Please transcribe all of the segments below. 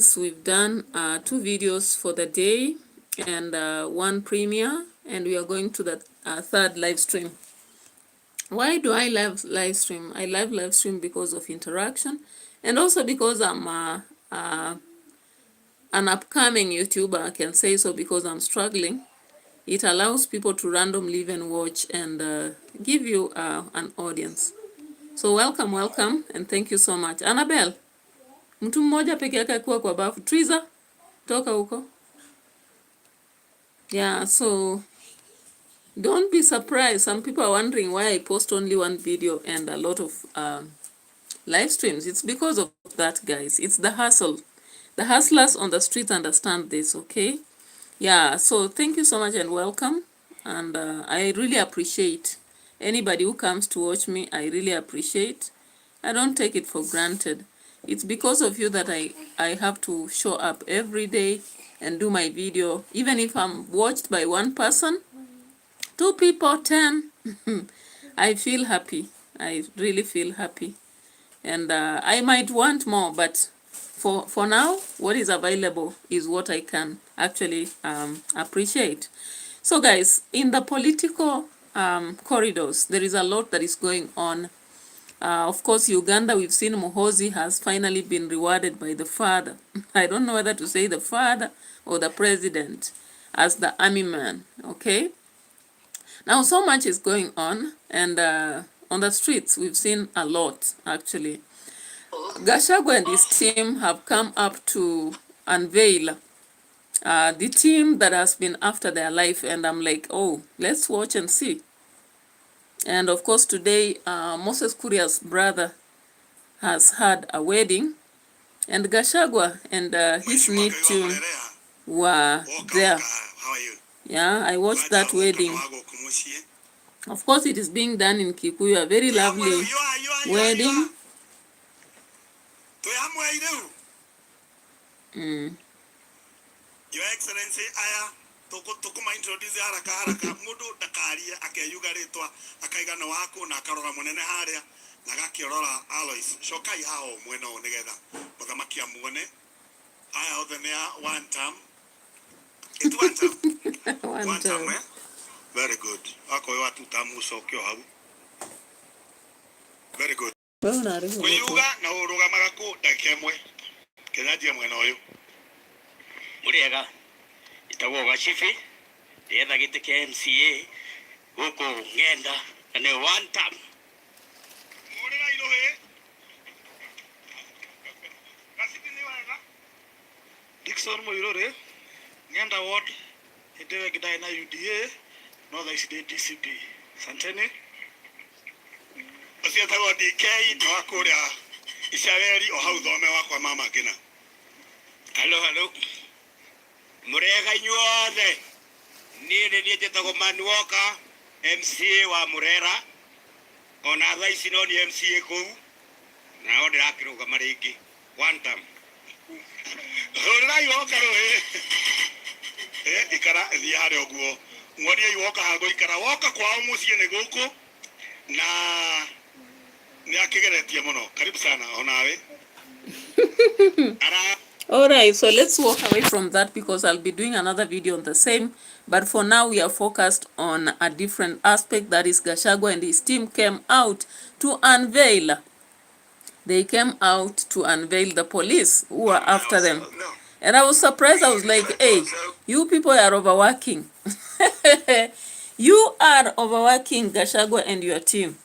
We've done 2 videos for the day and 1 premiere, and we are going to the 3rd live stream. Why do I love live stream? I love live stream because of interaction, and also because I'm an upcoming YouTuber. I can say so because I'm struggling. It allows people to randomly even watch and give you an audience. So welcome, and thank you so much. Annabelle, mtu mmoja peke yake kuwa kwa bafu. Triza, toka huko. Yeah, so don't be surprised. Some people are wondering why I post only 1 video and a lot of live streams. It's because of that, guys. It's the hustle. The hustlers on the street understand this, okay? Yeah, so thank you so much and welcome. And I really appreciate anybody who comes to watch me. I really appreciate. I don't take it for granted. It's because of you that I have to show up every day and do my video. Even if I'm watched by 1 person, 2 people, 10, I feel happy. I really feel happy. And I might want more, but for now, what is available is what I can actually appreciate. So guys, in the political corridors, there is a lot that is going on. Of course, Uganda, we've seen Muhoozi has finally been rewarded by the father. I don't know whether to say the father or the president as the army man, okay? Now, so much is going on, and on the streets, we've seen a lot, actually. Gashagua and his team have come up to unveil the team that has been after their life, and I'm like, oh, let's watch and see. And of course, today, Moses Kuria's brother has had a wedding, and Gashagua and his new team were there. Yeah, I watched that wedding. Of course, it is being done in Kikuyu, a very lovely wedding. Your Excellency, aya tukuma introduce haraka mundu ndakarie akeyugaritwa akaigana wako na akarora munene haria na gakiorora Alois shokai hao mweno nigetha muthamakia muone aya othe ne one term it one term one term very good wako yo atu tamu sokyo hau very good kuyuga na urugamaga ku dakemwe kenaje mwena uyu Muranga itagwo Gachifi yetha gite ke MCA guku ngenda na ne one term Muranga irohe Gachifi ni wega Dickson Moirore ngenda ward itewe kidai na UDA no the DCP santene Asia tawo DK no akuria Ishaeli o hau thome wakwa mama ngina Hello Muranga inyuothe niĩ njĩtagwo Manuoka MCA wa Murera ona thaa ici no nĩ MCA kũu nao ndĩrakĩrũgama rĩngĩ one term hũrĩrai woka rũĩ ikara thiĩ harĩa ũguo ng'oriai woka hago ikara woka kwao mũciĩ nĩ gũkũ na nĩ akĩgeretie mũno karibu sana onawe Alright, so let's walk away from that because I'll be doing another video on the same. But for now, we are focused on a different aspect. That is Gachagua and his team came out to unveil. They came out to unveil the police who were after them. And I was surprised. I was like, hey, you people are overworking. You are overworking Gachagua and your team.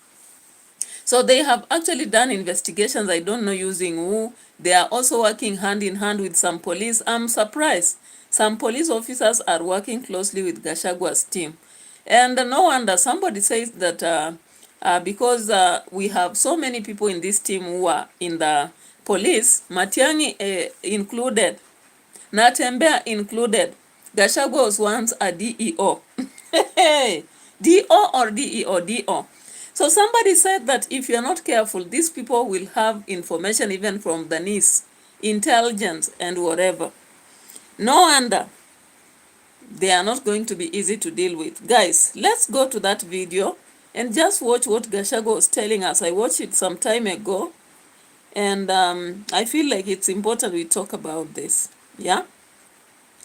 So they have actually done investigations. I don't know using who. They are also working hand in hand with some police. I'm surprised. Some police officers are working closely with Gashagua's team. And no wonder somebody says that because we have so many people in this team who are in the police, Matiang'i included, Natembeya included, Gachagua was once a DEO. DO or DEO? DO. So somebody said that if you are not careful, these people will have information even from the NIS, intelligence and whatever. No wonder they are not going to be easy to deal with. Guys, let's go to that video and just watch what Gashagua was telling us. I watched it some time ago And I feel like it's important we talk about this. Yeah,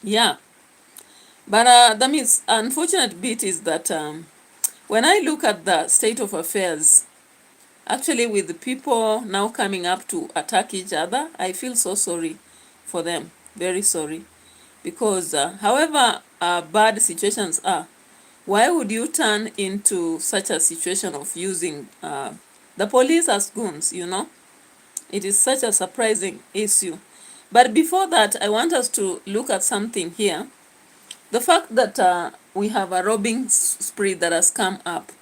yeah. But the unfortunate bit is that when I look at the state of affairs, actually with the people now coming up to attack each other, I feel so sorry for them. Very sorry. Because however bad situations are, why would you turn into such a situation of using the police as goons, you know? It is such a surprising issue. But before that, I want us to look at something here. The fact that we have a robbing spree that has come up,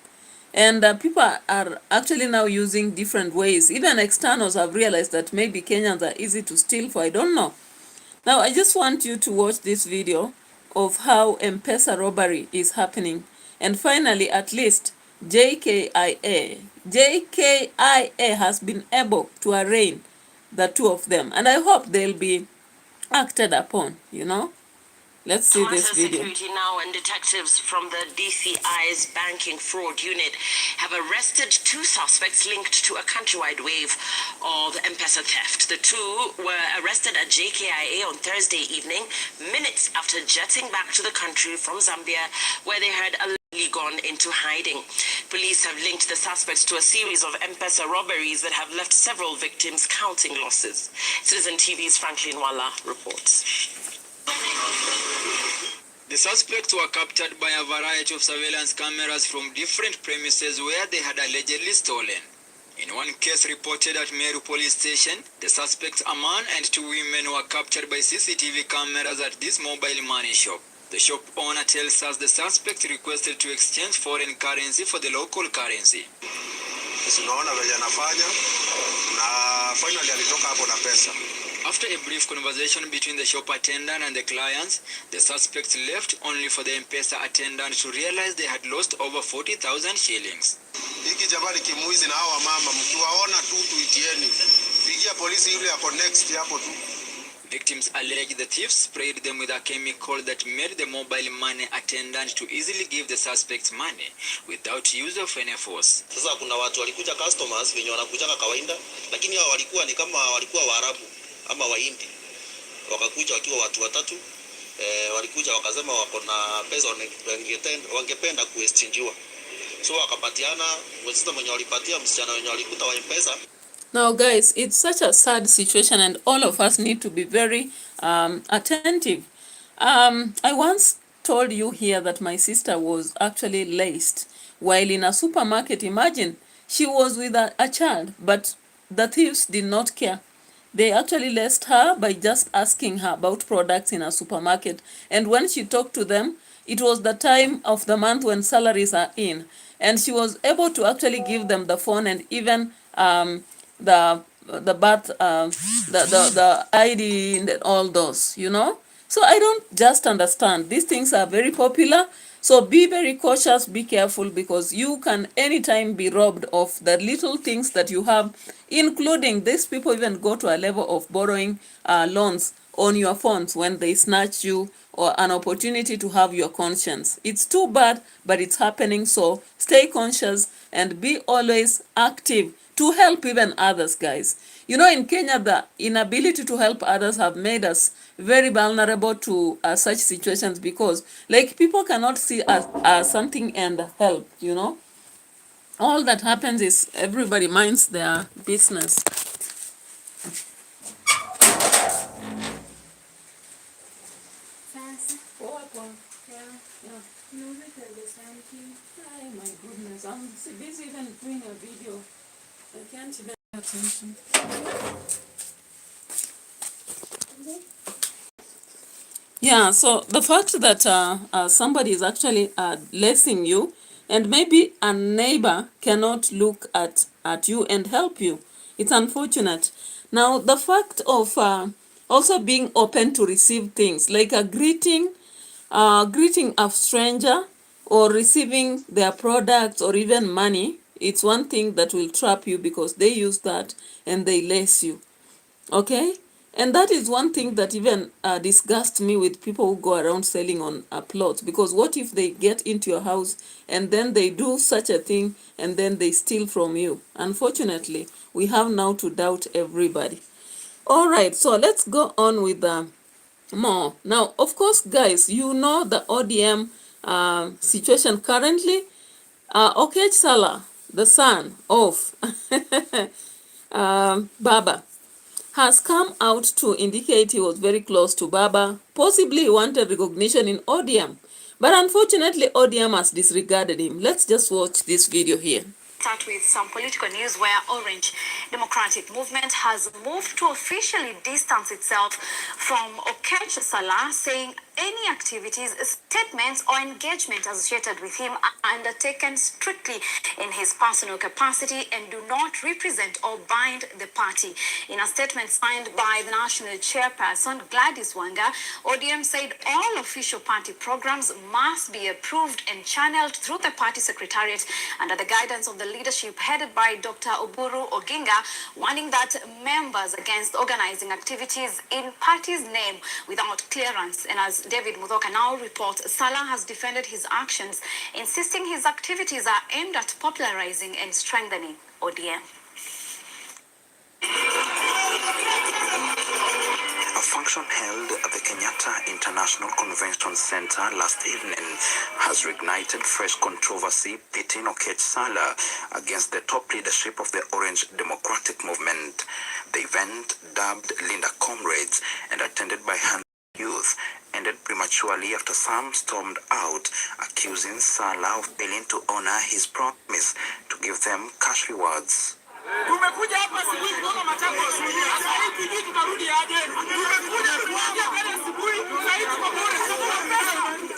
and people are actually now using different ways. Even externals have realized that maybe Kenyans are easy to steal for, I don't know. Now, I just want you to watch this video of how M-Pesa robbery is happening. And finally, at least, JKIA has been able to arraign the two of them. And I hope they'll be acted upon, you know. Let's see this video. Security Now and detectives from the DCI's banking fraud unit have arrested 2 suspects linked to a countrywide wave of M-Pesa theft. The 2 were arrested at JKIA on Thursday evening, minutes after jetting back to the country from Zambia, where they had allegedly gone into hiding. Police have linked the suspects to a series of M-Pesa robberies that have left several victims counting losses. Citizen TV's Franklin Wala reports. The suspects were captured by a variety of surveillance cameras from different premises where they had allegedly stolen. In one case reported at Meru police station, the suspects, a man and 2 women, were captured by CCTV cameras at this mobile money shop. The shop owner tells us the suspects requested to exchange foreign currency for the local currency. After a brief conversation between the shop attendant and the clients, the suspects left only for the M-Pesa attendant to realize they had lost over 40,000 shillings. Victims allege the thieves sprayed them with a chemical that made the mobile money attendant to easily give the suspects money without use of any force. Sasa kuna watu walikuja customers wenye wanakuja kawaida, lakini hao walikuwa ni kama walikuwa Waarabu ama Wahindi. Wakakuja wakiwa watu watatu, walikuja wakasema wako na pesa wangependa kuexchangewa. So wakapatiana, wazita mwenye walipatia msichana wenye walikuta wa M-Pesa. Now guys, it's such a sad situation and all of us need to be very attentive. I once told you here that my sister was actually laced while in a supermarket. Imagine, she was with a child, but the thieves did not care. They actually laced her by just asking her about products in a supermarket. And when she talked to them, it was the time of the month when salaries are in. And she was able to actually give them the phone and even the birth, the ID and all those, you know. So I don't just understand. These things are very popular. So be very cautious, be careful, because you can anytime be robbed of the little things that you have, including these people even go to a level of borrowing loans on your phones when they snatch you or an opportunity to have your conscience. It's too bad, but it's happening. So stay conscious and be always active to help even others, guys. You know, in Kenya, the inability to help others have made us very vulnerable to such situations, because like people cannot see something and help, you know. All that happens is everybody minds their business. Oh my goodness, I'm busy even doing a video. I can't even pay attention. Yeah, so the fact that somebody is actually lacing you, and maybe a neighbor cannot look at you and help you, it's unfortunate. Now, the fact of also being open to receive things, like a greeting a stranger or receiving their products or even money, it's one thing that will trap you, because they use that and they lace you. Okay? And that is one thing that even disgusts me with people who go around selling on plots. Because what if they get into your house and then they do such a thing and then they steal from you? Unfortunately, we have now to doubt everybody. All right, so let's go on with more. Now, of course, guys, you know the ODM situation currently. Salah, the son of Baba, has come out to indicate he was very close to Baba. Possibly he wanted recognition in ODM. But unfortunately, ODM has disregarded him. Let's just watch this video here. Start with some political news where Orange Democratic Movement has moved to officially distance itself from Salah, saying any activities, statements, or engagement associated with him are undertaken strictly in his personal capacity and do not represent or bind the party. In a statement signed by the national chairperson Gladys Wanga, ODM said all official party programs must be approved and channeled through the party secretariat under the guidance of the leadership headed by Dr. Oburu Oginga, warning that members against organizing activities in party's name without clearance. And as David Muthoka now reports, Salah has defended his actions, insisting his activities are aimed at popularizing and strengthening ODM. A function held at the Kenyatta International Convention Center last evening has reignited fresh controversy pitting Salah against the top leadership of the Orange Democratic Movement. The event, dubbed Linda Comrades and attended by youth, ended prematurely after some stormed out, accusing Salah of failing to honor his promise to give them cash rewards.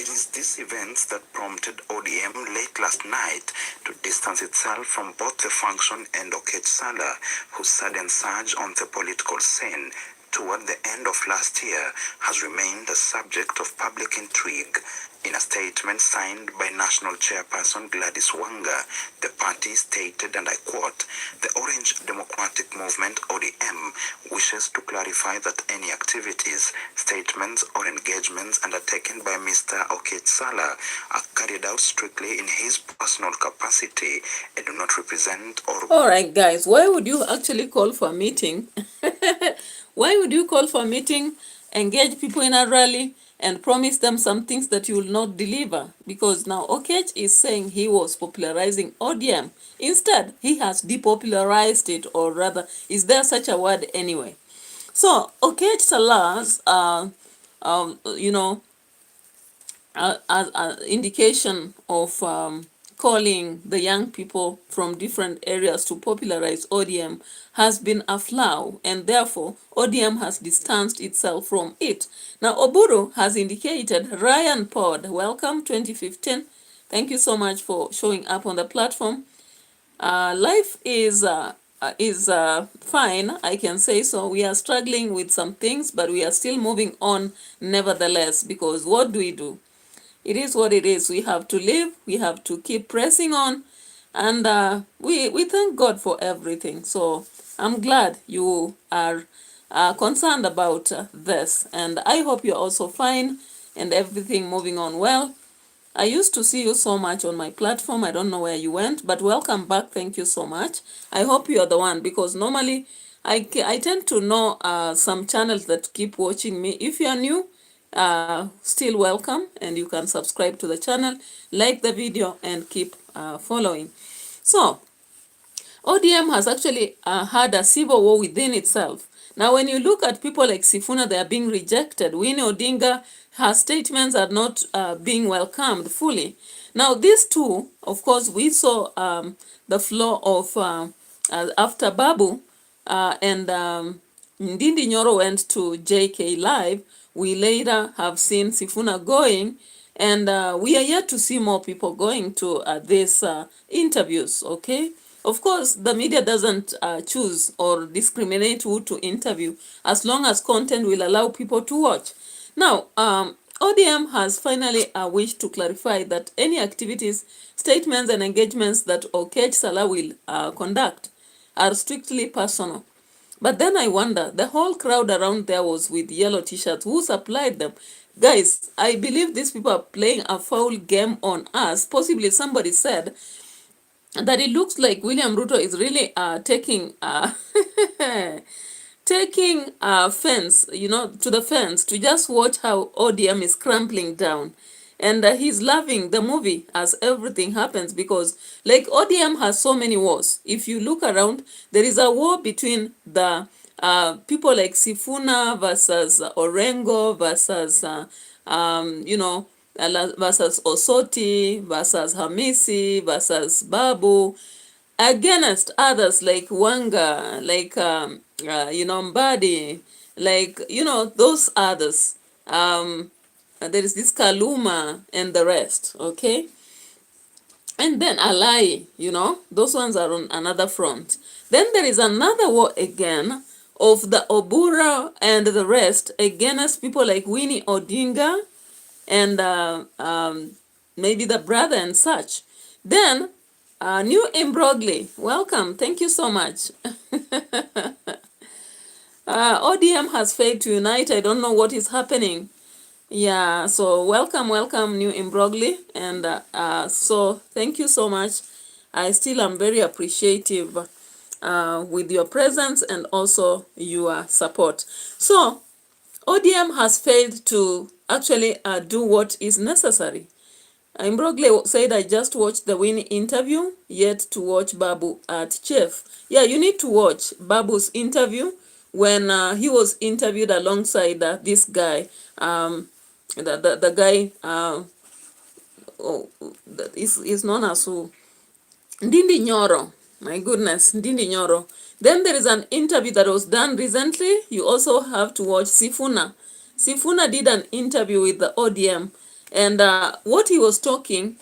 It is these events that prompted ODM late last night to distance itself from both the function and Salah, whose sudden surge on the political scene toward the end of last year has remained a subject of public intrigue. In a statement signed by National Chairperson Gladys Wanga, the party stated, and I quote, "The Orange Democratic Movement, ODM, wishes to clarify that any activities, statements, or engagements undertaken by Mr. Salah are carried out strictly in his personal capacity and do not represent or..." All right, guys, why would you actually call for a meeting? Why would you call for a meeting, engage people in a rally, and promise them some things that you will not deliver? Because now Okech is saying he was popularizing ODM. Instead, he has depopularized it, or rather, is there such a word anyway? So, Okech Salah's, indication of calling the young people from different areas to popularize ODM has been a flaw, and therefore ODM has distanced itself from it. Now, Oburu has indicated, Ryan Pod, welcome 2015. Thank you so much for showing up on the platform. Life is fine, I can say so. We are struggling with some things, but we are still moving on nevertheless, because what do? It is what it is. We have to live. We have to keep pressing on. And we thank God for everything. So I'm glad you are concerned about this. And I hope you're also fine and everything moving on well. I used to see you so much on my platform. I don't know where you went, but welcome back. Thank you so much. I hope you are the one, because normally I tend to know some channels that keep watching me. If you are new, still welcome, and you can subscribe to the channel, like the video, and keep following. So ODM has actually had a civil war within itself. Now, when you look at people like Sifuna, they are being rejected. Winnie Odinga, her statements are not being welcomed fully. Now, these two, of course, we saw the flow of after Babu and Ndindi Nyoro went to JK Live. We later have seen Sifuna going, and we are yet to see more people going to these interviews, okay? Of course, the media doesn't choose or discriminate who to interview, as long as content will allow people to watch. Now, ODM has finally wished to clarify that any activities, statements, and engagements that Salah will conduct are strictly personal. But then I wonder, the whole crowd around there was with yellow t-shirts. Who supplied them? Guys, I believe these people are playing a foul game on us. Possibly somebody said, that it looks like William Ruto is really taking taking fence, to the fence to just watch how ODM is crumpling down. And he's loving the movie as everything happens, because like ODM has so many wars. If you look around, there is a war between the people like Sifuna versus Orengo versus versus Osoti versus Hamisi versus Babu, against others like Wanga, like Mbadi, like those others. There is this Kaluma and the rest, okay? And then Alai, those ones are on another front. Then there is another war again of the Obura and the rest against people like Winnie Odinga and maybe the brother and such. Then New Imbrogli, welcome, thank you so much. ODM has failed to unite. I don't know what is happening. Yeah, so welcome, New Imbrogli. And so thank you so much. I still am very appreciative with your presence and also your support. So ODM has failed to actually do what is necessary. Imbrogli said, I just watched the Winnie interview, yet to watch Babu at Chief. Yeah, you need to watch Babu's interview when he was interviewed alongside this guy, the guy that is known as who? Ndindi Nyoro. My goodness, Ndindi Nyoro. Then there is an interview that was done recently. You also have to watch Sifuna. Sifuna did an interview with the ODM, and what he was talking,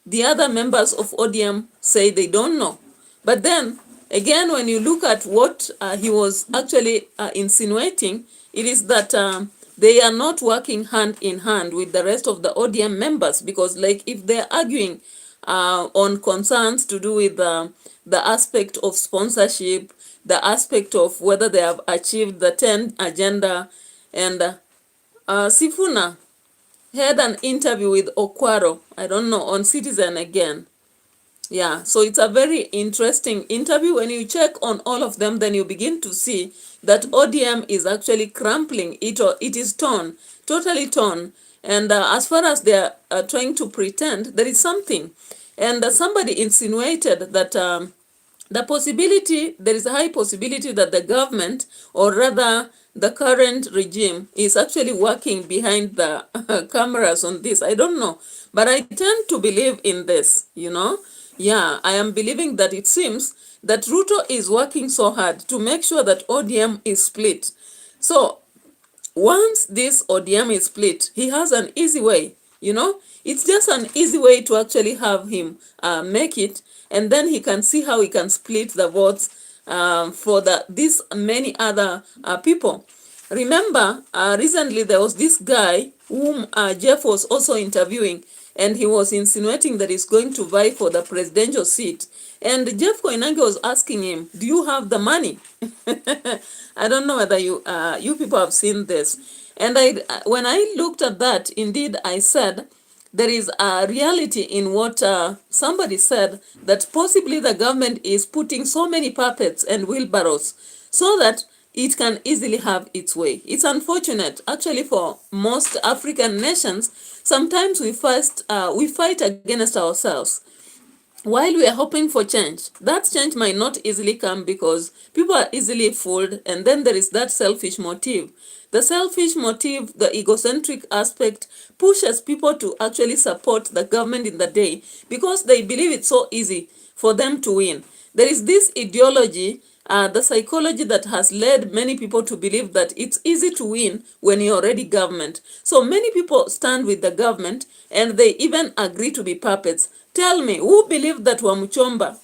the other members of ODM say they don't know. But then, again, when you look at what he was actually insinuating, it is that they are not working hand in hand with the rest of the ODM members, because like if they're arguing on concerns to do with the aspect of sponsorship, the aspect of whether they have achieved the 10 agenda, and Sifuna had an interview with Okwaro, I don't know, on Citizen again. Yeah, so it's a very interesting interview. When you check on all of them, then you begin to see that ODM is actually crumpling. It is torn, totally torn. And as far as they are trying to pretend, there is something. And somebody insinuated that there is a high possibility that the government, or rather the current regime, is actually working behind the cameras on this. I don't know, but I tend to believe in this, Yeah, I am believing that it seems that Ruto is working so hard to make sure that ODM is split. So once this ODM is split, he has an easy way, It's just an easy way to actually have him make it, and then he can see how he can split the votes for these many other people. Remember, recently there was this guy whom Jeff was also interviewing, and he was insinuating that he's going to vie for the presidential seat. And Jeff Koinange was asking him, do you have the money? I don't know whether you people have seen this. And when I looked at that, indeed, I said, there is a reality in what somebody said, that possibly the government is putting so many puppets and wheelbarrows so that it can easily have its way. It's unfortunate, actually, for most African nations. Sometimes we fight against ourselves while we are hoping for change. That change might not easily come because people are easily fooled, and then there is that selfish motive. The selfish motive, the egocentric aspect, pushes people to actually support the government in the day because they believe it's so easy for them to win. There is this ideology, the psychology that has led many people to believe that it's easy to win when you're already government. So many people stand with the government and they even agree to be puppets. Tell me, who believed that Wamuchomba,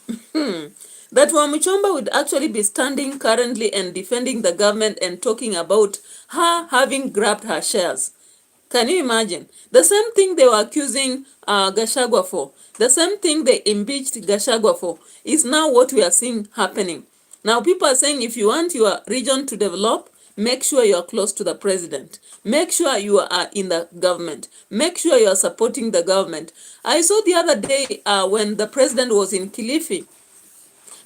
that Wamuchomba would actually be standing currently and defending the government and talking about her having grabbed her shares? Can you imagine? The same thing they were accusing Gashagua for, the same thing they impeached Gashagua for, is now what we are seeing happening. Now people are saying, if you want your region to develop, make sure you are close to the president. Make sure you are in the government. Make sure you are supporting the government. I saw the other day when the president was in Kilifi,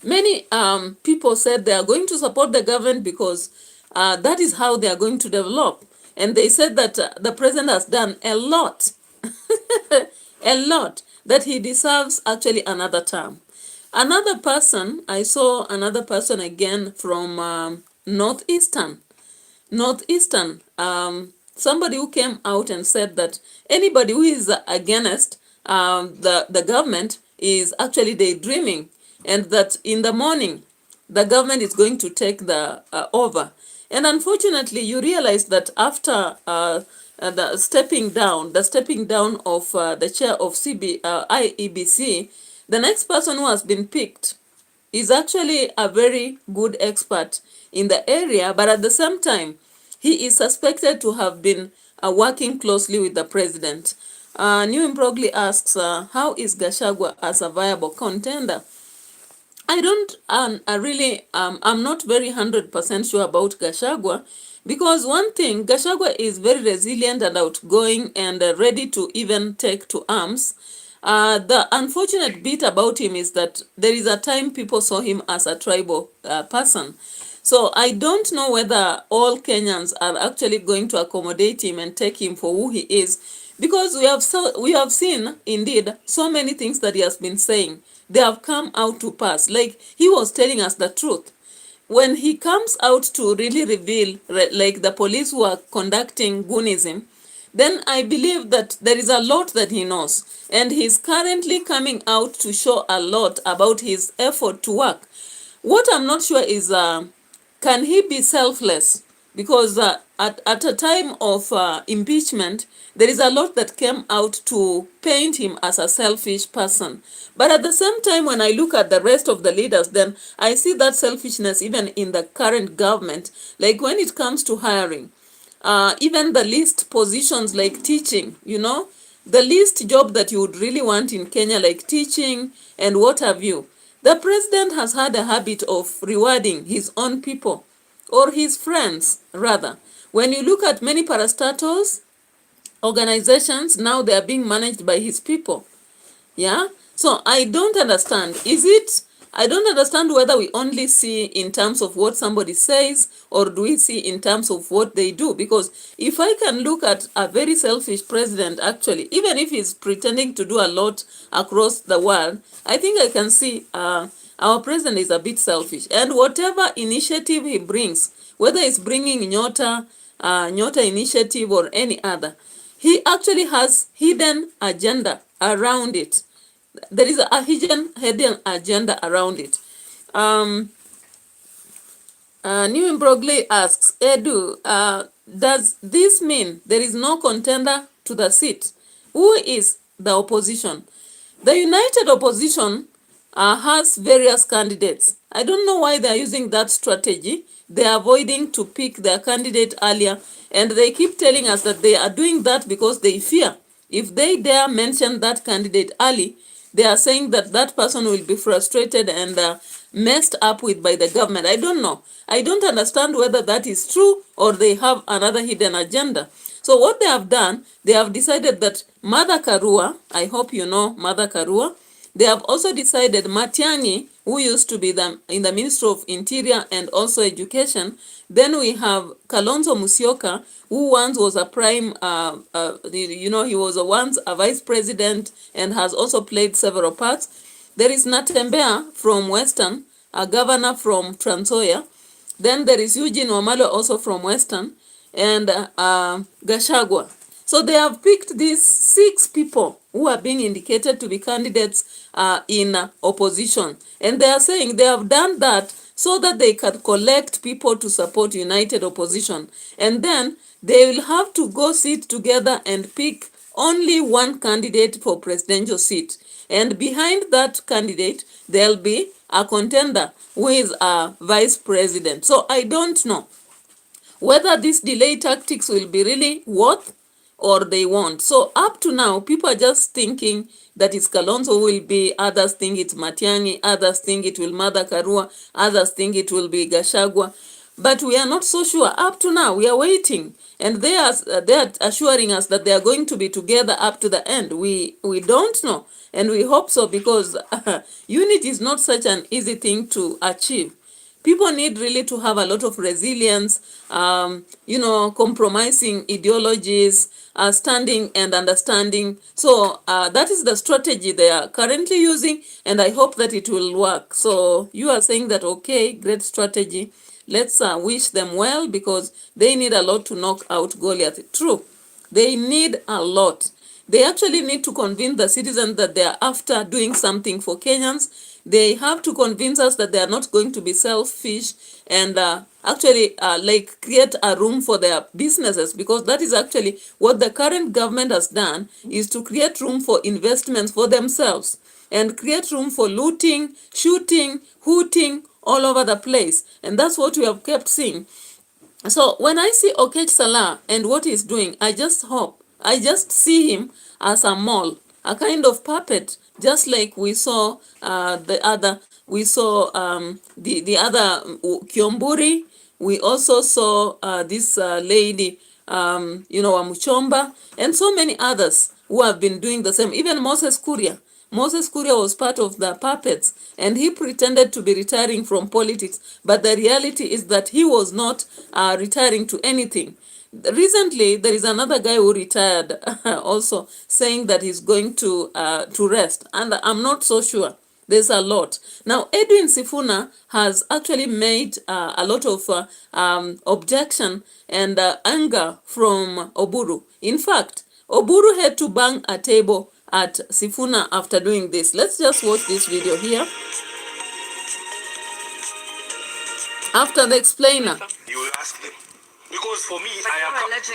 many people said they are going to support the government because that is how they are going to develop. And they said that the president has done a lot, a lot, that he deserves actually another term. Another person, I saw another person again from Northeastern, somebody who came out and said that anybody who is against the government is actually daydreaming, and that in the morning the government is going to take the over. And unfortunately, you realize that after the stepping down of the chair of IEBC, the next person who has been picked is actually a very good expert in the area, but at the same time, he is suspected to have been working closely with the president. New Imbrogli asks, how is Gashagua as a viable contender? I don't, I'm not very 100% sure about Gashagua, because one thing, Gashagua is very resilient and outgoing and ready to even take to arms. The unfortunate bit about him is that there is a time people saw him as a tribal person. So I don't know whether all Kenyans are actually going to accommodate him and take him for who he is, because we have seen indeed so many things that he has been saying. They have come out to pass. Like, he was telling us the truth. When he comes out to really reveal, like the police who are conducting Goonism, then I believe that there is a lot that he knows. And he's currently coming out to show a lot about his effort to work. What I'm not sure is, can he be selfless? Because at a time of impeachment, there is a lot that came out to paint him as a selfish person. But at the same time, when I look at the rest of the leaders, then I see that selfishness even in the current government. Like when it comes to hiring, even the least positions like teaching, the least job that you would really want in Kenya, like teaching and what have you. The president has had a habit of rewarding his own people, or his friends, rather. When you look at many parastatals, organizations, now they are being managed by his people. Yeah? So I don't understand. I don't understand whether we only see in terms of what somebody says, or do we see in terms of what they do? Because if I can look at a very selfish president, actually, even if he's pretending to do a lot across the world, I think I can see our president is a bit selfish. And whatever initiative he brings, whether it's bringing Nyota initiative or any other, he actually has hidden agenda around it. There is a hidden agenda around it. New Imbrogli asks, Edu, does this mean there is no contender to the seat? Who is the opposition? The united opposition has various candidates. I don't know why they are using that strategy. They are avoiding to pick their candidate earlier, and they keep telling us that they are doing that because they fear if they dare mention that candidate early, they are saying that that person will be frustrated and messed up with by the government. I don't know. I don't understand whether that is true or they have another hidden agenda. So what they have done, they have decided that Mother Karua, I hope you know Mother Karua, they have also decided Matiang'i, who used to be in the Ministry of Interior and also Education. Then we have Kalonzo Musyoka, who once was a prime, he was once a vice president and has also played several parts. There is Natembeya from Western, a governor from Trans Nzoia. Then there is Eugene Wamalwa also from Western, and Gashagua. So they have picked these 6 people who are being indicated to be candidates in opposition. And they are saying they have done that so that they can collect people to support united opposition. And then they will have to go sit together and pick only one candidate for presidential seat. And behind that candidate, there'll be a contender who is a vice president. So I don't know whether these delay tactics will be really worth or they won't. So up to now, people are just thinking that it's Kalonzo will be, others think it's Matiang'i, others think it will Mother Karua, others think it will be Gashagua. but we are not so sure. Up to now, we are waiting, and they are assuring us that they are going to be together up to the end. We don't know, and we hope so, because unity is not such an easy thing to achieve. People need really to have a lot of resilience, compromising ideologies, standing and understanding. So that is the strategy they are currently using, and I hope that it will work. So you are saying that, okay, great strategy. Let's wish them well, because they need a lot to knock out Goliath. True, they need a lot. They actually need to convince the citizens that they are after doing something for Kenyans. They have to convince us that they are not going to be selfish, and actually create a room for their businesses, because that is actually what the current government has done, is to create room for investments for themselves and create room for looting, shooting, hooting all over the place. And that's what we have kept seeing. So when I see Salah and what he's doing, I just see him as a mole, a kind of puppet, just like we saw the other Kiomburi. We also saw this lady, Wamuchomba, and so many others who have been doing the same. Even Moses Kuria. Moses Kuria was part of the puppets, and he pretended to be retiring from politics, but the reality is that he was not retiring to anything. Recently, there is another guy who retired also, saying that he's going to rest, and I'm not so sure. There's a lot. Now, Edwin Sifuna has actually made a lot of objection and anger from Oburu. In fact, Oburu had to bang a table at Sifuna after doing this. Let's just watch this video here. After the explainer. You will ask them. Because for me,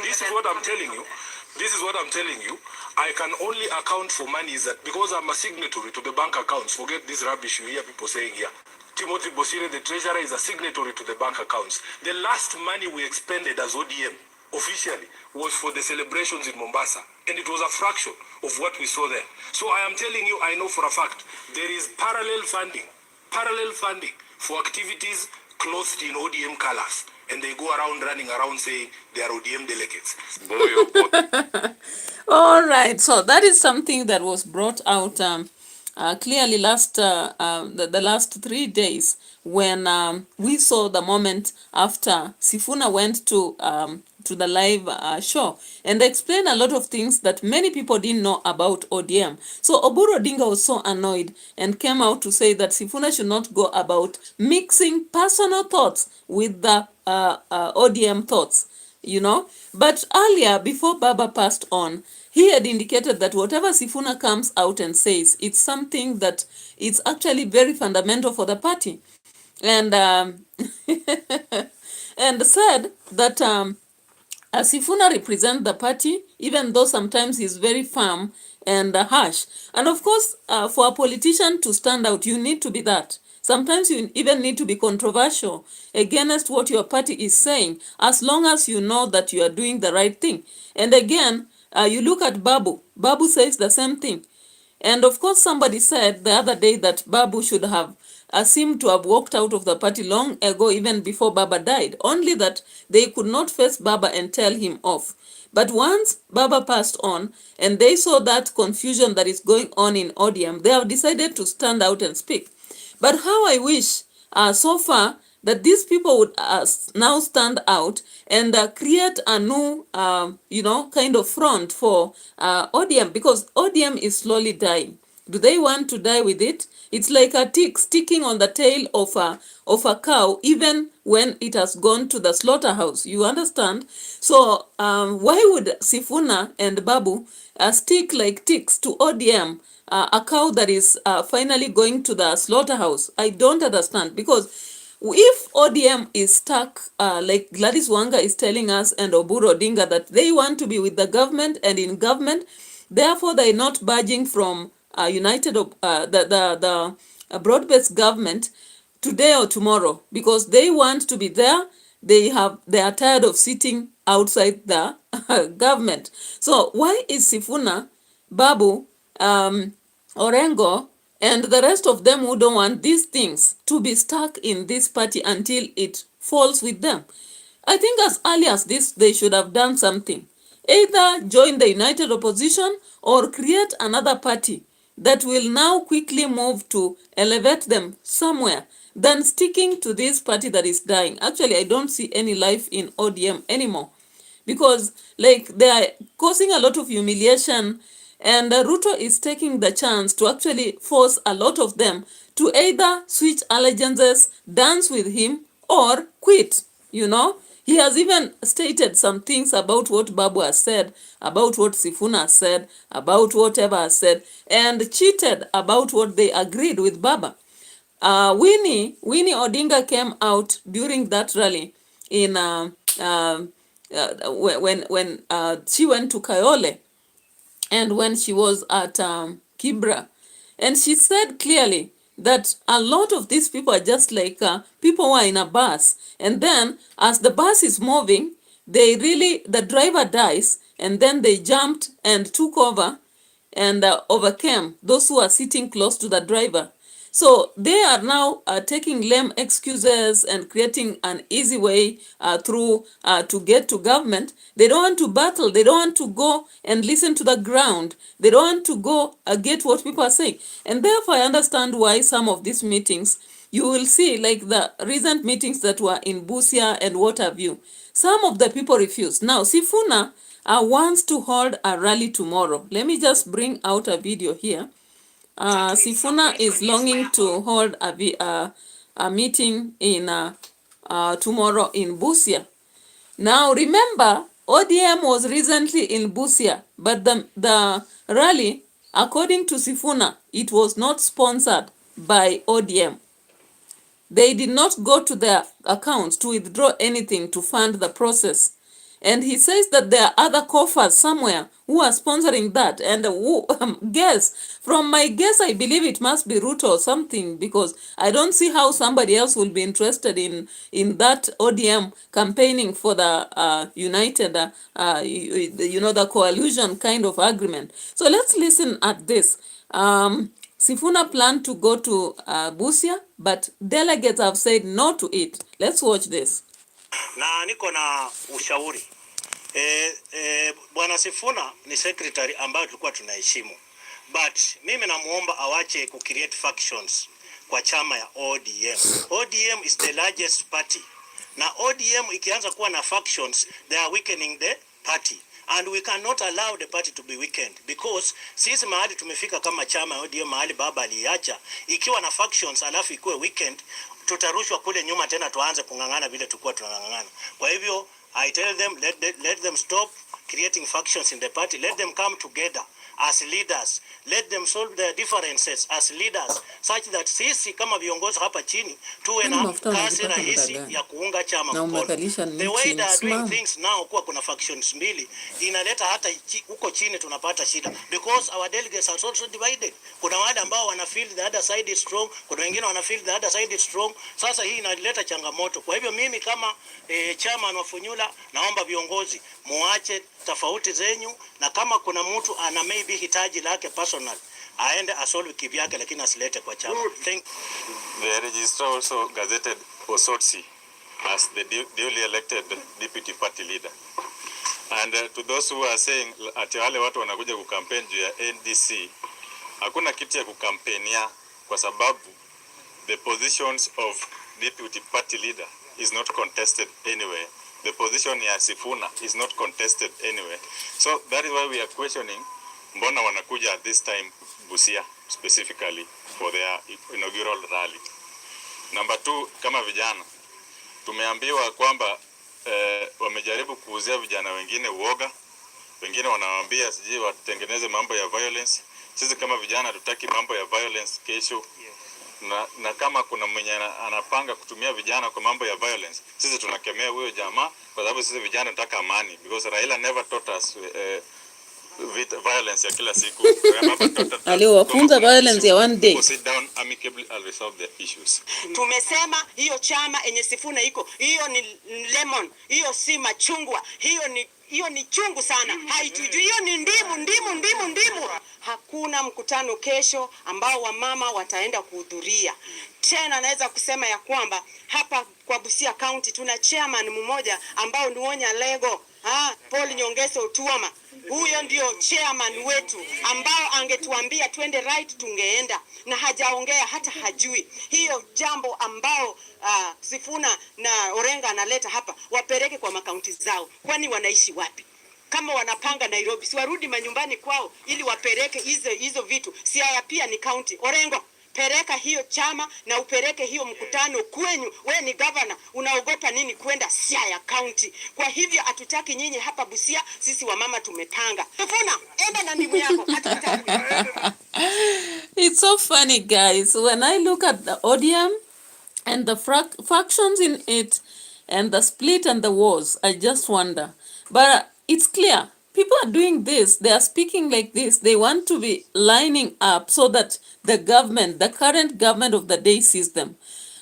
this is what I'm telling you. This is what I'm telling you. I can only account for monies that, because I'm a signatory to the bank accounts. Forget this rubbish you hear people saying here. Timothy Bosire, the treasurer, is a signatory to the bank accounts. The last money we expended as ODM, officially, was for the celebrations in Mombasa. And it was a fraction of what we saw there. So I am telling you, I know for a fact, there is parallel funding for activities clothed in ODM colors. And they go around running around saying they are ODM delegates. Boy, oh boy. All right, so that is something that was brought out clearly the last 3 days, when we saw the moment after Sifuna went to the live show and explained a lot of things that many people didn't know about ODM. So Oburu Odinga was so annoyed and came out to say that Sifuna should not go about mixing personal thoughts with the ODM thoughts, But earlier, before Baba passed on, he had indicated that whatever Sifuna comes out and says, it's something that it's actually very fundamental for the party. And and said that Sifuna represents the party, even though sometimes he's very firm and harsh. And of course, for a politician to stand out, you need to be that. Sometimes you even need to be controversial against what your party is saying, as long as you know that you are doing the right thing. And again, you look at Babu. Babu says the same thing. And of course, somebody said the other day that Babu should have seemed to have walked out of the party long ago, even before Baba died, only that they could not face Baba and tell him off. But once Baba passed on and they saw that confusion that is going on in ODM, they have decided to stand out and speak. But how I wish so far that these people would now stand out and create a new, kind of front for ODM, because ODM is slowly dying. Do they want to die with it? It's like a tick sticking on the tail of a cow, even when it has gone to the slaughterhouse. You understand? So why would Sifuna and Babu stick like ticks to ODM, a cow that is finally going to the slaughterhouse? I don't understand, because if ODM is stuck, like Gladys Wanga is telling us and Oburu Odinga, that they want to be with the government and in government, therefore they're not budging from the broad-based government today or tomorrow, because they want to be there. They are tired of sitting outside the government. So why is Sifuna, Babu, Orengo, and the rest of them who don't want these things to be stuck in this party until it falls with them. I think as early as this, they should have done something. Either join the united opposition or create another party that will now quickly move to elevate them somewhere than sticking to this party that is dying. Actually, I don't see any life in ODM anymore because like they are causing a lot of humiliation, and Ruto is taking the chance to actually force a lot of them to either switch allegiances, dance with him, or quit, you know. He has even stated some things about what Babu has said, about what Sifuna has said, about whatever has said, and cheated about what they agreed with Baba. Winnie Odinga came out during that rally in when she went to Kayole and when she was at Kibra, and she said clearly that a lot of these people are just like people who are in a bus, and then as the bus is moving, the driver dies, and then they jumped and took over and overcame those who are sitting close to the driver. So they are now taking lame excuses and creating an easy way to get to government. They don't want to battle. They don't want to go and listen to the ground. They don't want to go get what people are saying. And therefore, I understand why some of these meetings, you will see like the recent meetings that were in Busia and what have you. Some of the people refused. Now, Sifuna wants to hold a rally tomorrow. Let me just bring out a video here. Sifuna is longing to hold a meeting in tomorrow in Busia. Now remember, ODM was recently in Busia, but the rally, according to Sifuna, it was not sponsored by ODM. They did not go to their accounts to withdraw anything to fund the process. And he says that there are other coffers somewhere who are sponsoring that. And from my guess, I believe it must be Ruto or something, because I don't see how somebody else will be interested in that ODM campaigning for the united, the coalition kind of agreement. So let's listen at this. Sifuna planned to go to Busia, but delegates have said no to it. Let's watch this. Na niko na ushauri. Bwana Sifuna ni secretary ambayo tulikuwa tunaheshimu. But mimi namuomba awache ku create factions kwa chama ya ODM. ODM is the largest party. Na ODM ikianza kuwa na factions, they are weakening the party. And we cannot allow the party to be weakened, because sisi mahali tumefika kama chama ODM, mahali baba aliacha, ikiwa na factions alafu ikuwe weekend, tutarushwa kule nyuma tena tuanze kungangana vile tulikuwa tunangangana. Kwa hivyo I tell them, let them stop creating factions in the party. Let them come together as leaders. Let them solve their differences as leaders, such that sisi kama viongozi hapa chini tuwe na kazi rahisi ya kuunga chama mkono. The way they are doing things now, kuwa kuna factions mbili, inaleta hata huko chini tunapata shida, because our delegates are also divided. Kuna wale ambao wana feel the other side is strong, kuna wengine wana feel the other side is strong. Sasa hii inaleta changamoto. Kwa hivyo mimi kama chama na Funyula, naomba viongozi muache tofauti zenyu, na kama kuna mtu ana maybe hitaji lake personal, aende asolve kivyake, lakini asilete kwa chama. The registrar also gazetted Osotsi as the duly elected deputy party leader. And to those who are saying ati wale watu wanakuja kukampeni juu ya NDC, hakuna kitu ya kukampenia, kwa sababu the positions of deputy party leader is not contested anywhere. The position ya Sifuna is not contested anywhere. So that is why we are questioning mbona wanakuja at this time Busia specifically for their inaugural rally. Number 2, kama vijana tumeambiwa kwamba wamejaribu kuuzia vijana wengine uoga, wengine wanawaambia siji watengeneze mambo ya violence. Sisi kama vijana tutaki mambo ya violence kesho. Na kama kuna mwenye anapanga kutumia vijana kwa mambo ya violence, sisi tunakemea huyo jamaa, kwa sababu sisi vijana tunataka amani, because Raila never taught us violence ya kila siku. Aliwafunza violence ya one day. Sit down amicably and resolve the issues. Tumesema hiyo chama enye Sifuna iko, hiyo ni lemon, hiyo si machungwa, hiyo ni hiyo ni chungu sana, haitujui. Hiyo ni ndimu. Hakuna mkutano kesho ambao wamama wataenda kuhudhuria. Tena naweza kusema ya kwamba hapa kwa Busia County tuna chairman mmoja ambao ni Wonya Lego, Paul Nyongeso Otuoma. Huyo ndio chairman wetu ambao angetuambia twende right tungeenda, na hajaongea, hata hajui. Hiyo jambo ambao Sifuna na Orenga analeta hapa, wapeleke kwa makaunti zao. Kwani wanaishi wapi? Kama wanapanga Nairobi, si warudi manyumbani kwao ili wapeleke hizo vitu. Siaya pia ni county. Orengo, pereka hiyo chama na upeleke hiyo mkutano kwenyu. We ni governor, unaogopa nini kwenda Siaya County? Kwa hivyo hatutaki nyinyi hapa Busia, sisi wamama tumepanga. Sifuna, enda na ndimu yako, hatutaki. It's so funny, guys. When I look at the ODM and the factions in it and the split and the wars, I just wonder. But it's clear. People are doing this. They are speaking like this. They want to be lining up so that the government, the current government of the day, sees them.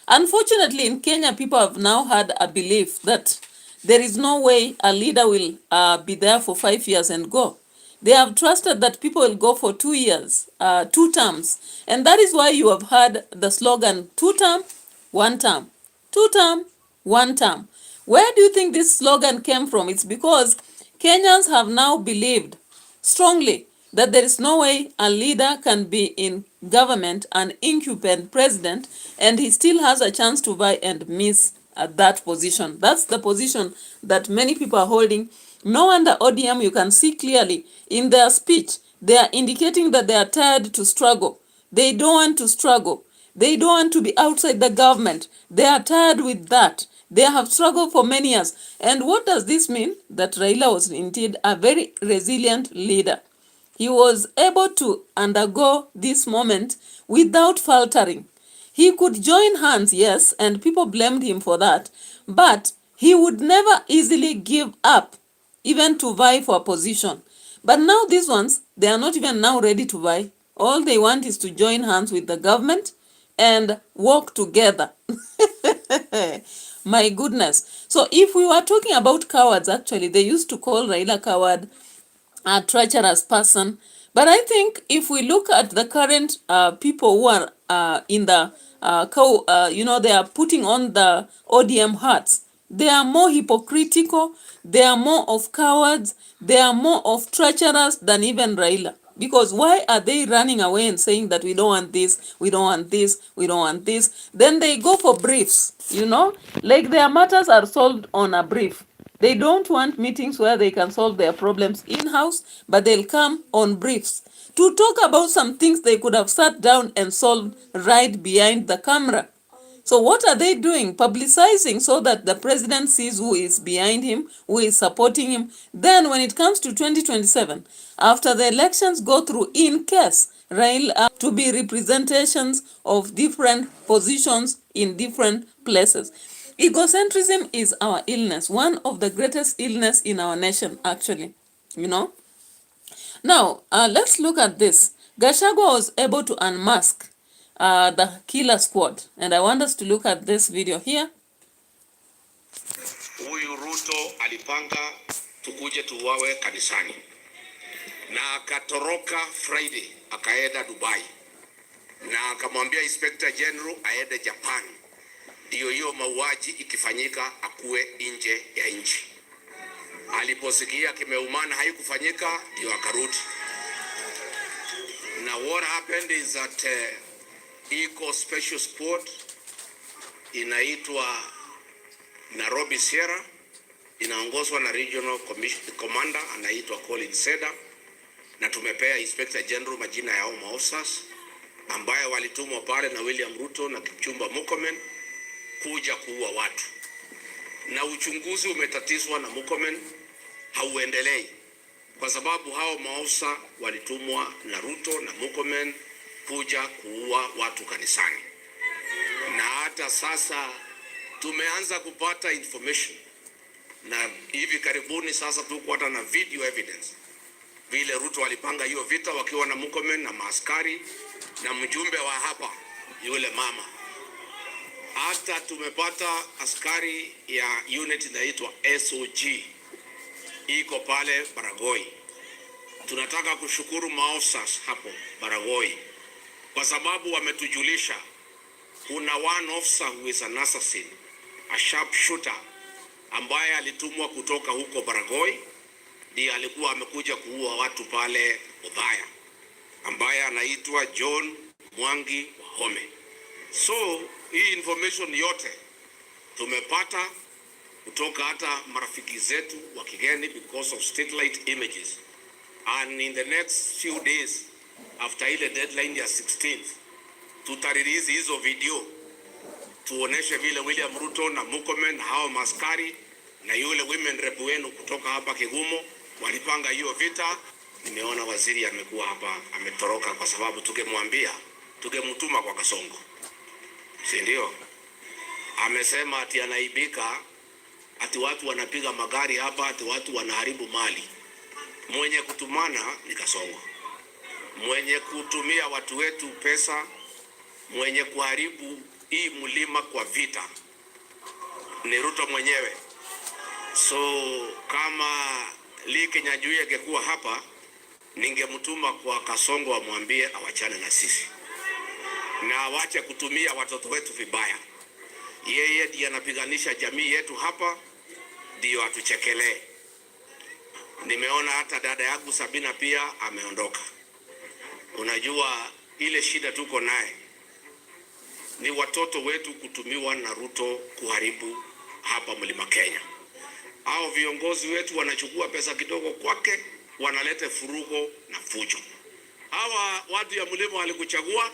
Unfortunately, in Kenya, people have now had a belief that there is no way a leader will be there for 5 years and go. They have trusted that people will go for 2 years, 2 terms. And that is why you have heard the slogan, 2 term, 1 term. 2 term, 1 term. Where do you think this slogan came from? It's because Kenyans have now believed strongly that there is no way a leader can be in government, an incumbent president, and he still has a chance to vie and miss at that position. That's the position that many people are holding. No wonder ODM, you can see clearly in their speech, they are indicating that they are tired to struggle. They don't want to struggle. They don't want to be outside the government. They are tired with that. They have struggled for many years. And what does this mean? That Raila was indeed a very resilient leader. He was able to undergo this moment without faltering. He could join hands, yes, and people blamed him for that. But he would never easily give up, even to vie for a position. But now these ones, they are not even now ready to vie. All they want is to join hands with the government and work together. My goodness. So if we were talking about cowards, actually, they used to call Raila coward, a treacherous person. But I think if we look at the current people who are in the, they are putting on the ODM hats, they are more hypocritical, they are more of cowards, they are more of treacherous than even Raila. Because why are they running away and saying that we don't want this, we don't want this, we don't want this? Then they go for briefs, like their matters are solved on a brief. They don't want meetings where they can solve their problems in-house, but they'll come on briefs to talk about some things they could have sat down and solved right behind the camera. So what are they doing? Publicizing so that the president sees who is behind him, who is supporting him. Then when it comes to 2027, after the elections go through, in case Raila to be representations of different positions in different places. Egocentrism is our illness, one of the greatest illness in our nation, actually, Now, let's look at this. Gashagua was able to unmask the killer squad. And I want us to look at this video here. Huyu Ruto alipanga tukuje tuwawe kanisani na akatoroka Friday akaenda Dubai na akamwambia Inspector General aende Japan, ndio hiyo mauaji ikifanyika akuwe nje ya nchi. Aliposikia kimeumana haikufanyika, ndio akarudi. Now what happened is that iko special squad inaitwa Nairobi Sierra, inaongozwa na regional commander anaitwa Colin Seda, na tumepea Inspector General majina ya hao maofficers ambaye walitumwa pale na William Ruto na Kipchumba Murkomen kuja kuua watu. Na uchunguzi umetatizwa na Murkomen hauendelei kwa sababu hao maofisa walitumwa na Ruto na Murkomen kuja kuua watu kanisani. Na hata sasa tumeanza kupata information na hivi karibuni sasa tuko hata na video evidence vile Ruto walipanga hiyo vita wakiwa na Murkomen na maaskari na mjumbe wa hapa yule mama. Hata tumepata askari ya unit inaitwa SOG iko pale Baragoi. Tunataka kushukuru maofisa hapo Baragoi kwa sababu wametujulisha kuna one officer who is an assassin, a sharp shooter ambaye alitumwa kutoka huko Baragoi, ndiye alikuwa amekuja kuua watu pale Udhaya, ambaye anaitwa John Mwangi Wahome. So hii information yote tumepata kutoka hata marafiki zetu wa kigeni because of satellite images, and in the next few days after ile deadline ya 16th tutarelease hizo video tuoneshe vile William Ruto na Murkomen hao maskari na yule women rep wenu kutoka hapa Kigumo walipanga hiyo vita. Nimeona waziri amekuwa hapa ametoroka kwa sababu tukemwambia tukemtuma kwa Kasongo, si ndio? Amesema ati anaibika, ati watu wanapiga magari hapa, ati watu wanaharibu mali. Mwenye kutumana ni Kasongo, mwenye kutumia watu wetu pesa, mwenye kuharibu hii mlima kwa vita ni Ruto mwenyewe. So kama Lee Kinyanjui angekuwa hapa, ningemtuma kwa Kasongo amwambie awachane na sisi na awache kutumia watoto wetu vibaya. Yeye ndiye anapiganisha jamii yetu hapa, ndio atuchekelee. Nimeona hata dada yangu Sabina pia ameondoka. Unajua ile shida tuko naye ni watoto wetu kutumiwa na Ruto kuharibu hapa Mlima Kenya. Hao viongozi wetu wanachukua pesa kidogo kwake, wanalete furugo na fujo. Hawa watu ya mlima walikuchagua,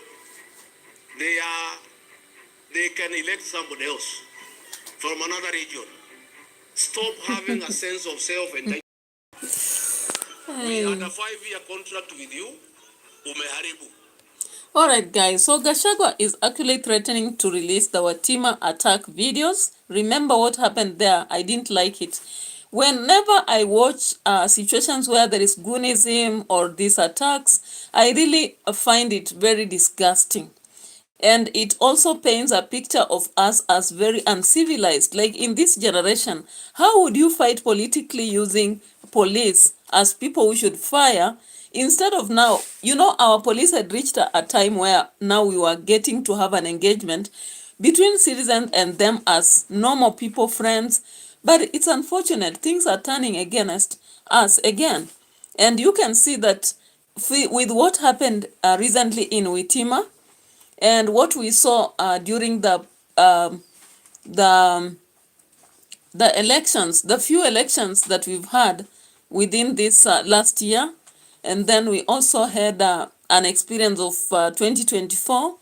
they can elect somebody else from another region. Stop having a sense of self-entitlement. We had a 5-year contract with you. Umeharibu. Alright guys, so Gashagua is actually threatening to release the Watima attack videos. Remember what happened there? I didn't like it. Whenever I watch situations where there is goonism or these attacks, I really find it very disgusting. And it also paints a picture of us as very uncivilized. Like in this generation, how would you fight politically using police as people who should fire? Instead of now, you know, our police had reached a time where now we were getting to have an engagement between citizens and them as normal people, friends. But it's unfortunate. Things are turning against us again. And you can see that with what happened recently in Witima and what we saw during the elections, the few elections that we've had within this last year. And then we also had an experience of 2024.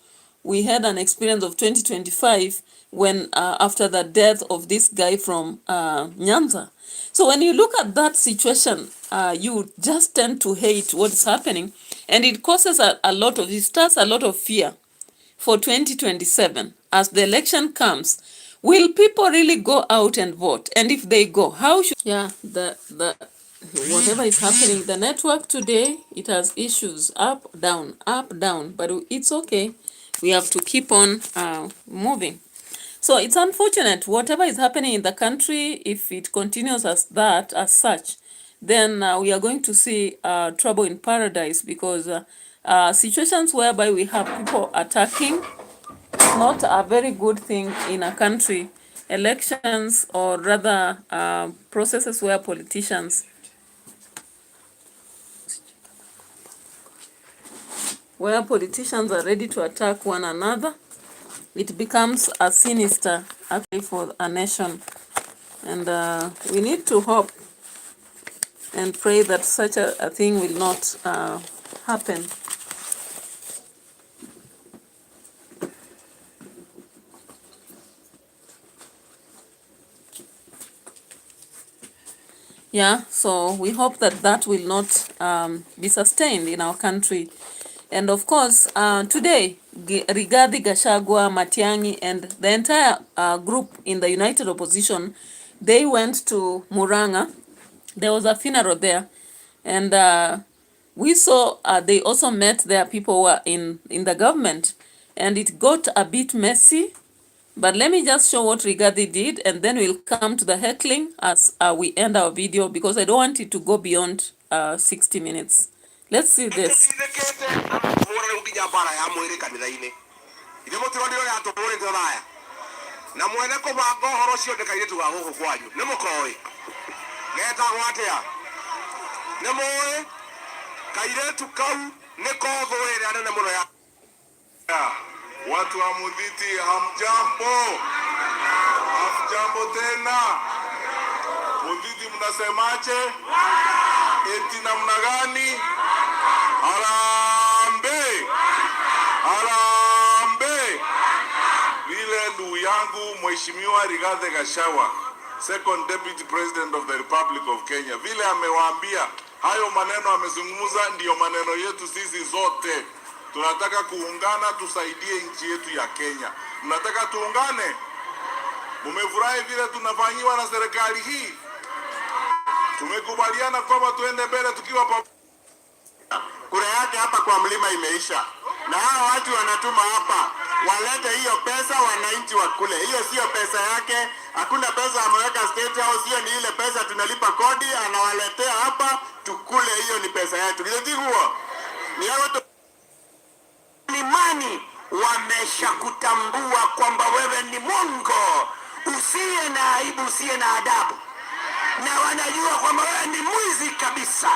We had an experience of 2025 when after the death of this guy from Nyanza. So when you look at that situation, you just tend to hate what's happening. And it causes it starts a lot of fear for 2027. As the election comes, will people really go out and vote? And if they go, how should... Yeah, whatever is happening, the network today, it has issues, up, down, but it's okay. We have to keep on moving. So it's unfortunate, whatever is happening in the country, if it continues as such, then we are going to see trouble in paradise, because situations whereby we have people attacking, not a very good thing in a country. Elections, or rather processes where politicians are ready to attack one another, it becomes a sinister actually for a nation. And we need to hope and pray that such a thing will not happen. Yeah, so we hope that will not be sustained in our country. And of course, today, Rigathi, Gashagua, Matiang'i, and the entire group in the United Opposition, they went to Muranga. There was a funeral there. And we saw they also met their people who were in the government. And it got a bit messy. But let me just show what Rigathi did, and then we'll come to the heckling as we end our video, because I don't want it to go beyond 60 minutes. Let's see this. Watu wa Mudhiti, hamjambo? Hamjambo tena? Mudhiti mnasemaje? Eti namna gani? Harambee! Harambee! Vile ndugu yangu Mheshimiwa Rigathi Gachagua, Second Deputy President of the Republic of Kenya, vile amewaambia hayo maneno amezungumza, ndiyo maneno yetu sisi zote. Tunataka kuungana, tusaidie nchi yetu ya Kenya. Mnataka tuungane? Mumefurahi vile tunafanyiwa na serikali hii? Tumekubaliana kwamba tuende mbele tukiwa pamoja. Kura yake hapa kwa mlima imeisha, na hao watu wanatuma hapa walete hiyo pesa, wananchi wakule. Hiyo sio pesa yake, hakuna pesa ameweka State House. Hiyo ni ile pesa tunalipa kodi, anawaletea hapa tukule. Hiyo ni pesa yetu. Ndio ni hao imani wameshakutambua kwamba wewe ni Mungu usiye na aibu, usiye na adabu, na wanajua kwamba wewe ni mwizi kabisa,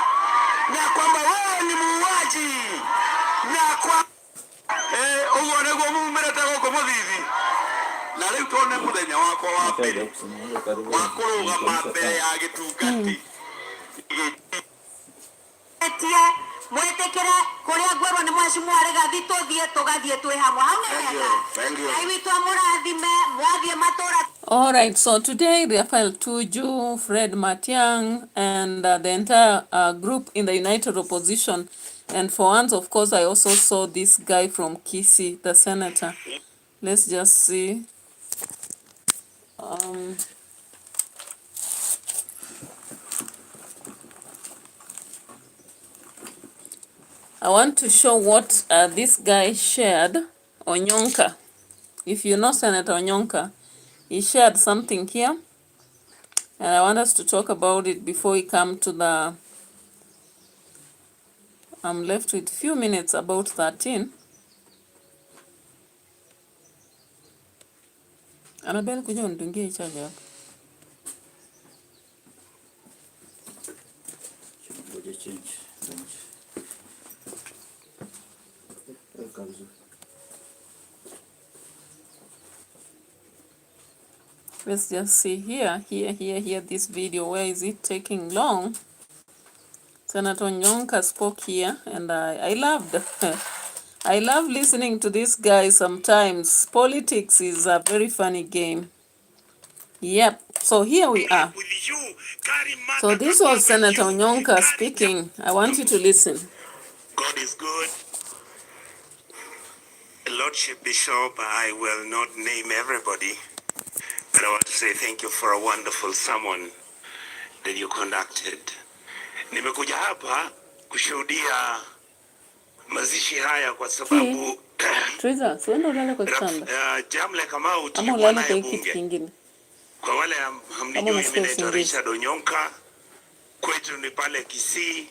na kwamba wewe ni muuaji, na kwa uone kwa Mungu mmetaka kwa Mudhiti na leo tuone muthenya wako wa mbere wakuruga mbere ya gitungati mwetekere kuria ngwerwo ni Mheshimiwa Rigathi tuthie tugathie twi hamwe aiwitu amurathime mwathie matura. All right, so today Raphael Tuju, Fred Matiang, and the entire group in the United Opposition, and for once, of course, I also saw this guy from Kisii, the senator. Let's just see. I want to show what this guy shared, Onyonka. If you know Senator Onyonka, he shared something here, and I want us to talk about it before we come to the... I'm left with few minutes, about 13. Annabelle, kuja unitungie charge hapa. Let's just see here, this video. Where is it taking long? Senator Onyonka spoke here, and I loved I love listening to this guy sometimes. Politics is a very funny game. Yep, so here we are. So this was Senator Onyonka speaking. I want you to listen. God is good. Lordship Bishop, I will not name everybody, but I want to say thank you for a wonderful sermon that you conducted. Nimekuja hapa kushuhudia mazishi haya kwa sababu Triza, siwenda ulale kwa kitanda. Jamle Kamau ama ulale kwa kitu kingine. Kwa wale hamnijui, mimi naitwa Richard Onyonka. Kwetu ni pale Kisii.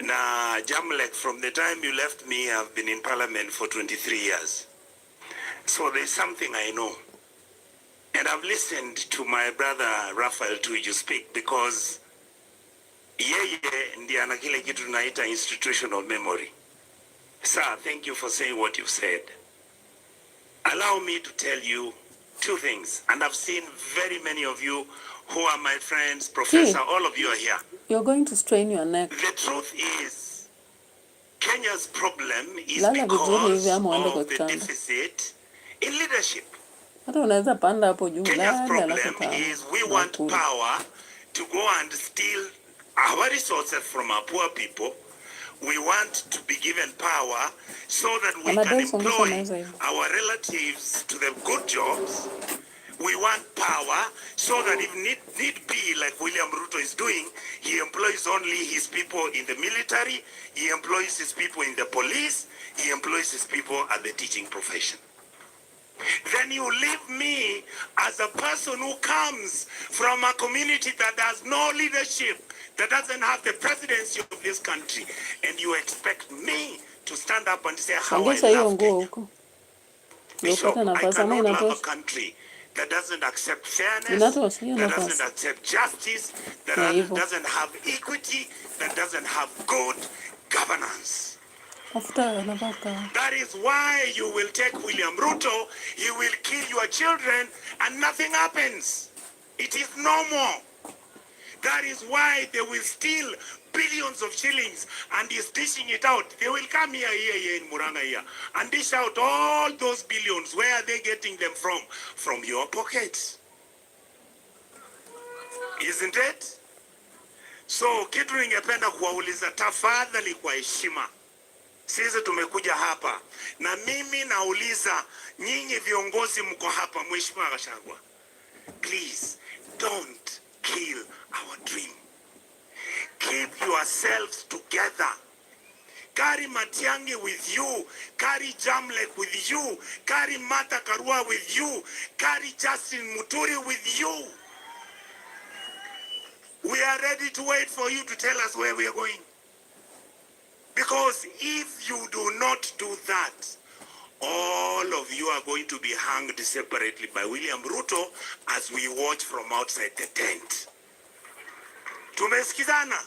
Na Jamlek, from the time you left me, I've been in parliament for 23 years. So there's something I know. And I've listened to my brother Raphael Tuju speak because yeye ndiye ana kile kitu tunaita institutional memory. Sir, thank you for saying what you've said. Allow me to tell you two things. And I've seen very many of you who are my friends, Professor, all of you are here. You're going to strain your neck. The truth is, Kenya's problem is because of the deficit in leadership. Kenya's problem is we want power to go and steal our resources from our poor people. We want to be given power so that we can employ our relatives to the good jobs. We want power so that if need be, like William Ruto is doing, he employs only his people in the military, he employs his people in the police, he employs his people at the teaching profession. then you leave me as a person who comes from a community that has no leadership, that doesn't have the presidency of this country, and you expect me to stand up and say how I love Kenya. Bishop, I cannot love a country that doesn't accept fairness, that doesn't accept justice, that doesn't have equity, that doesn't have good governance. That is why you will take William Ruto, he will kill your children, and nothing happens. It is normal. That is why they will steal billions of shillings and he's dishing it out. They will come here in Muranga here and dish out all those billions. Where are they getting them from? From your pockets. Isn't it? So kitu ningependa kuwauliza tafadhali kwa heshima. Sisi tumekuja hapa na mimi nauliza nyinyi viongozi mko hapa, Mheshimiwa Gashagua. Please don't kill our dream. Keep yourselves together. Carry Matiang'i with you. Carry Jamlek with you. Carry Martha Karua with you. Carry Justin Muturi with you. We are ready to wait for you to tell us where we are going. Because if you do not do that, all of you are going to be hanged separately by William Ruto as we watch from outside the tent. Tumesikizana?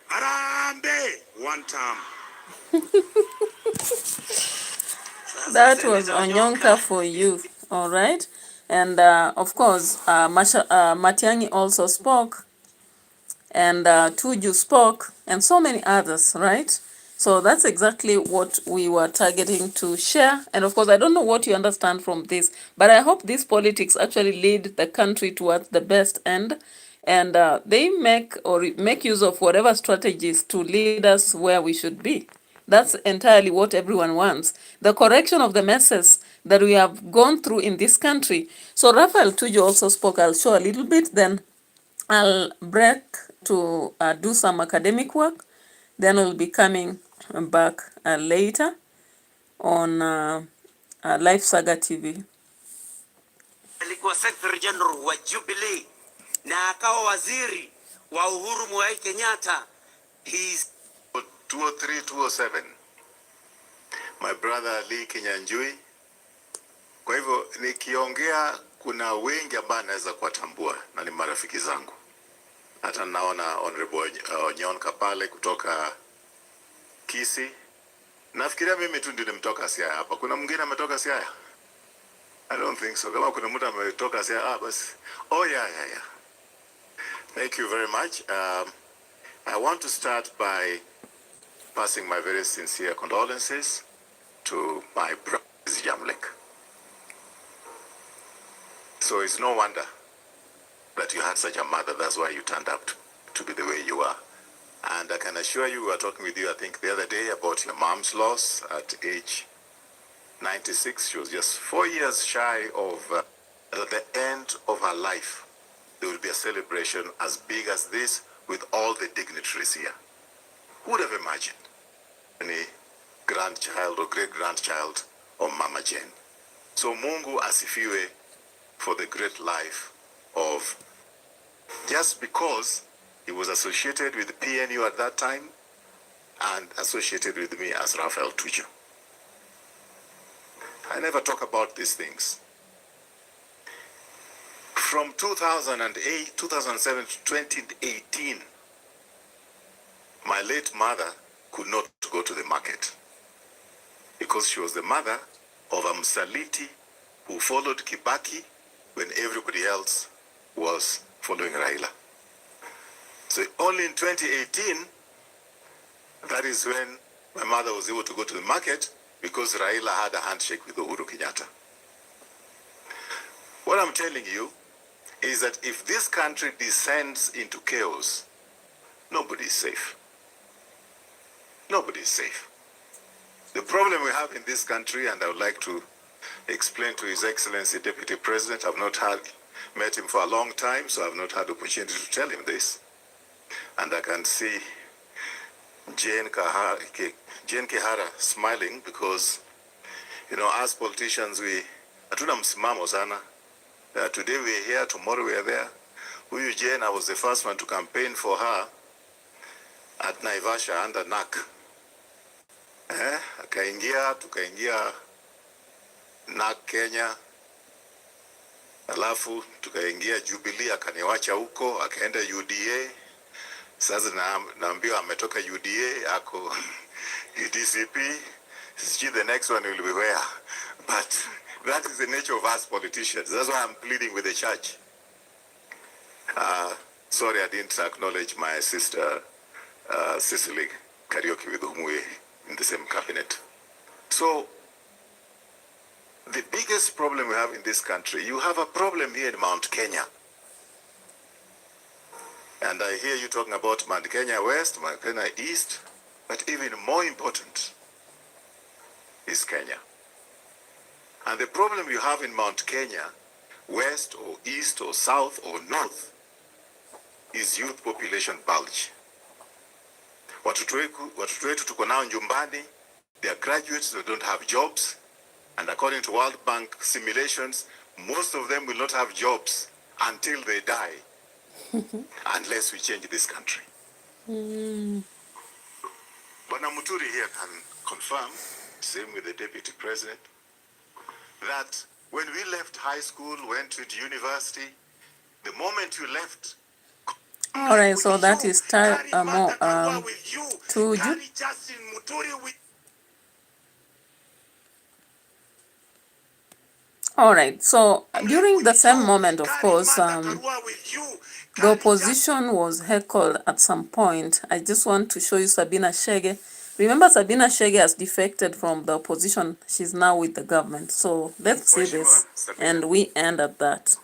Arambe! One time. That was Onyonka for you, all right? And of course, Matiang'i also spoke, and Tuju spoke, and so many others, right? So that's exactly what we were targeting to share. And of course, I don't know what you understand from this, but I hope these politics actually lead the country towards the best end, and they make use of whatever strategies to lead us where we should be. That's entirely what everyone wants. The correction of the messes that we have gone through in this country. So Raphael Tuju also spoke. I'll show a little bit, then I'll break to do some academic work. Then we'll be coming back later on Life Saga TV. Alikuwa Secretary General wa Jubilee na akawa waziri wa Uhuru Muigai Kenyatta. He's 203, 207. My brother Lee Kinyanjui. Kwa hivyo nikiongea kuna wengi ambao naweza kuwatambua na ni marafiki zangu. Hata naona Honorable Onyonka pale kutoka Kisii. Nafikiria mimi tu ndio nimetoka Siaya hapa. Kuna mwingine ametoka Siaya? I don't think so. Kama kuna mtu ametoka Siaya, basi. Oh yeah. Thank you very much. I want to start by passing my very sincere condolences to my brother Jamlek. So it's no wonder that you had such a mother. That's why you turned up to be the way you are. And I can assure you, we were talking with you, I think, the other day about your mom's loss at age 96. She was just 4 years shy of at the end of her life. There will be a celebration as big as this with all the dignitaries here. Who would have imagined any grandchild or great-grandchild of Mama Jane? So Mungu asifiwe for the great life of, just because he was associated with the PNU at that time and associated with me as Raphael Tuju. I never talk about these things. From 2008, 2007 to 2018, my late mother could not go to the market because she was the mother of a Msaliti who followed Kibaki when everybody else was following Raila. So only in 2018, that is when my mother was able to go to the market because Raila had a handshake with Uhuru Kenyatta. What I'm telling you is that if this country descends into chaos, nobody is safe. Nobody is safe. The problem we have in this country, and I would like to explain to His Excellency Deputy President, I've not met him for a long time, so I've not had the opportunity to tell him this. And I can see Jane Kihara smiling because, you know, as politicians, we Hatuna msimamo sana. Today we are here, tomorrow we are there. Huyu Jane, I was the first one to campaign for her at Naivasha under NAC. Tukaingia NAC Kenya, alafu tukaingia Jubilee, akaniwacha huko, akaenda UDA. Sasa naambiwa ametoka UDA, ako UDCP. The next one will be where? But that is the nature of us politicians. That's why I'm pleading with the church. Sorry, I didn't acknowledge my sister, Cicely Karaoke, with whom we in the same cabinet. So, the biggest problem we have in this country, you have a problem here in Mount Kenya. And I hear you talking about Mount Kenya West, Mount Kenya East, but even more important is Kenya. And the problem you have in Mount Kenya, West or East or South or North, is youth population bulge. Watoto wetu tuko nao nyumbani, they are graduates, they don't have jobs, and according to World Bank simulations, most of them will not have jobs until they die, unless we change this country. Bwana Muturi here can confirm, same with the Deputy President, that when we left high school, went to university, the moment you left. All right, so that is more to you. All right, so during the same moment, of course, the opposition was heckled at some point. I just want to show you Sabina Chege. Remember, Sabina Chege has defected from the opposition. She's now with the government. So let's see this, and we end at that.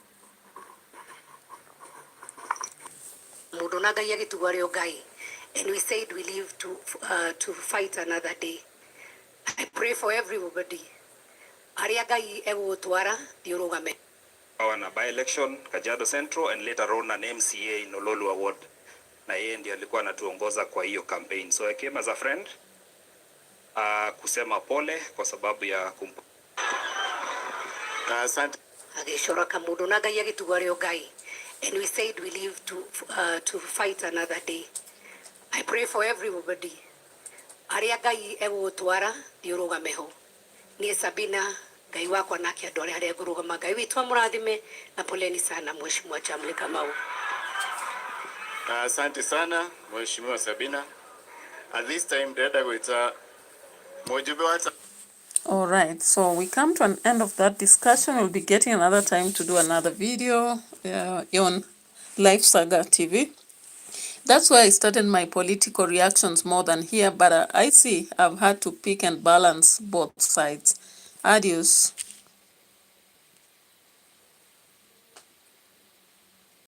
And we said we live to fight another day. I pray for everybody. Na by-election Kajiado Central and later on an MCA in Ololua Ward. Na yeye ndiye alikuwa anatuongoza kwa hiyo campaign. So I came as a friend kusema pole kwa sababu ya asante. Ageshora kamudo na gai agitugare ogai. And we said we live to fight another day. I pray for everybody. Aria gai ewo twara diuruga meho. Ni Sabina gai wako nake adore aria guruga magai witwa murathime na poleni sana mheshimiwa Chamle Kamau. Asante sana mheshimiwa Sabina. At this time dada goita mojube wata. All right, so we come to an end of that discussion. We'll be getting another time to do another video on Life Saga TV. That's why I started my political reactions more than here, but I see I've had to pick and balance both sides. Adios.